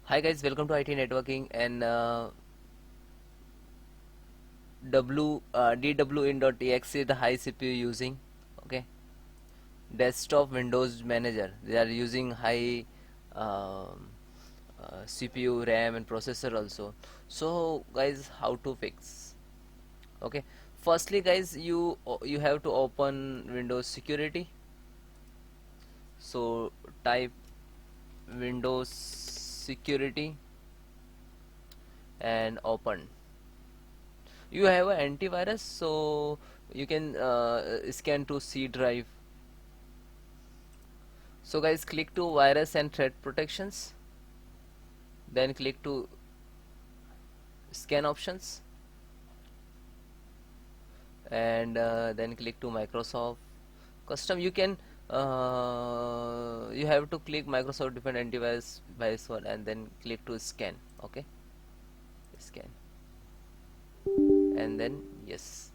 Hi guys, welcome to IT networking and Dwm.exe the high CPU using. Okay, desktop Windows manager, they are using high um, CPU, RAM and processor also. So guys, how to fix? Okay, firstly guys, you have to open Windows security. So type Windows security and open. You have an antivirus, so you can scan to C drive. So guys, click to virus and threat protections, then click to scan options, and then click to Microsoft custom. You can you have to click Microsoft different antivirus virus one and then click to scan. Okay, scan and then yes.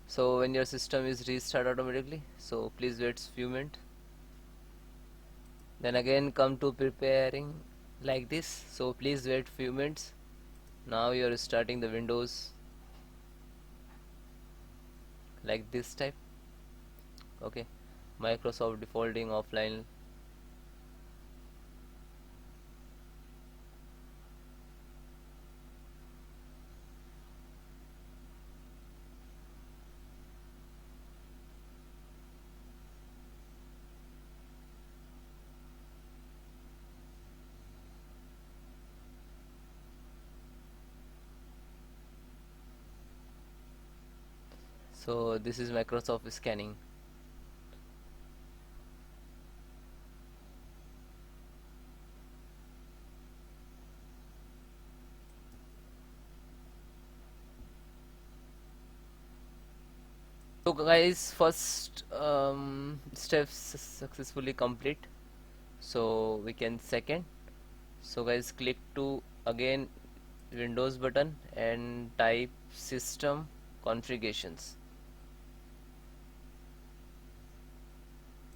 So when your system is restart automatically, so please wait few minutes. Then again come to preparing like this, so please wait few minutes. Now you are starting the Windows like this type. Okay, Microsoft defaulting offline. So this is Microsoft scanning. So guys, first steps successfully complete, so we can second. So guys, click to again Windows button and type system configurations,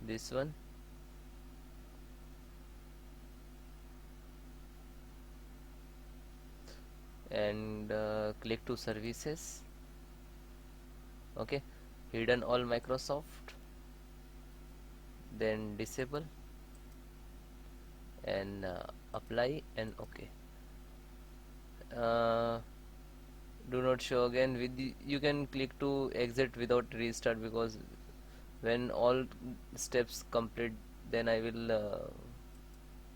this one, and click to services. Okay, hidden all Microsoft, then disable and apply and okay. uh, do not show again with you can click to exit without restart, because when all steps complete then I will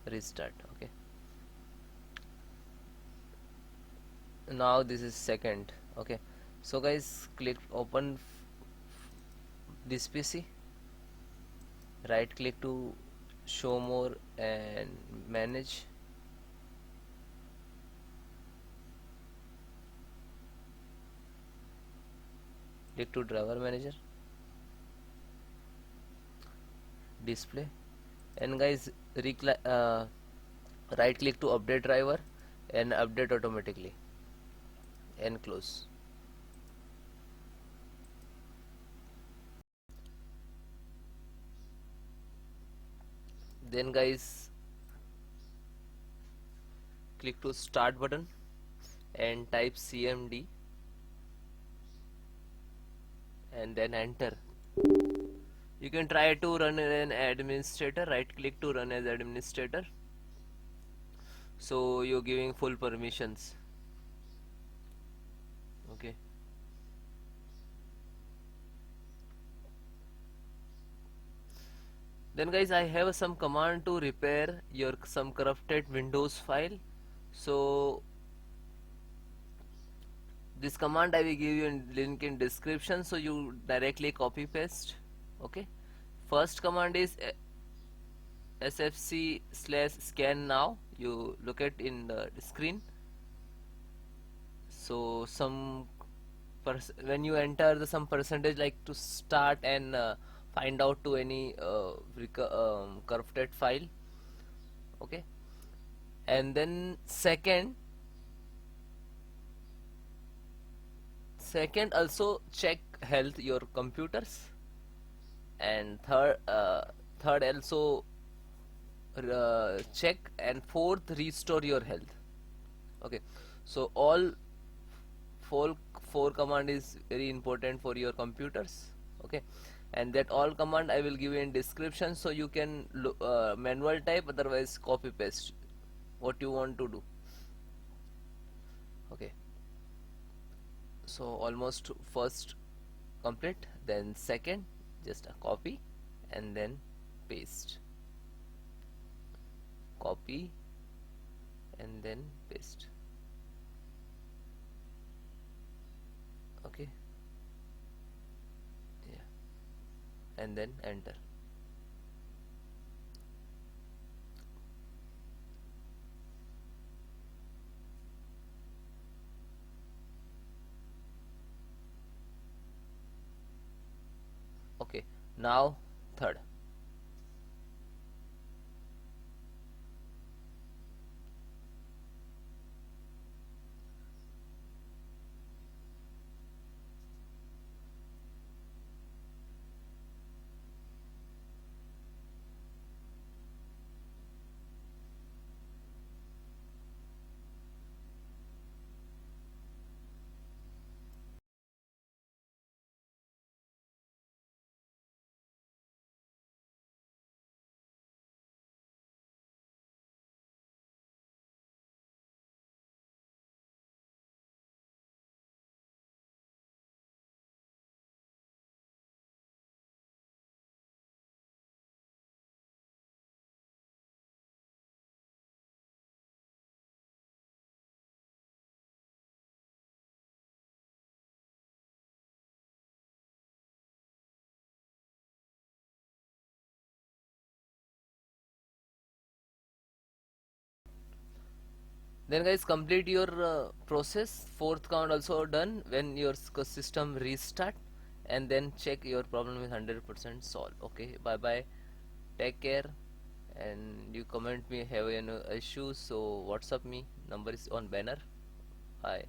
restart. Okay, now this is second. Okay, so guys, click open this PC, right click to show more and manage, click to driver manager, display, and guys right click to update driver and update automatically and close. Then guys, click to start button and type cmd and then enter. You can try to run an administrator, right click to run as administrator, so you're giving full permissions. Okay, then guys, I have some command to repair your some corrupted Windows file. So this command I will give you in link in description, so you directly copy paste. Okay, first command is sfc/scan. You look at in the screen. So some when you enter the some percentage like to start and find out to any corrupted file. Okay, and then Second, also check health your computers, and third also check, and fourth restore your health. Okay, so all four four command is very important for your computers. Okay, and that all command I will give you in description, so you can manual type, otherwise copy paste what you want to do. Okay, so almost first complete, then second just a copy and then paste, copy and then paste. Okay, yeah, and then enter. Okay, now third. Then guys, complete your process. Fourth count also done. When your system restart, and then check your problem is 100% solved. Okay, bye bye, take care, and you comment me have any issue, so WhatsApp me, number is on banner. Bye.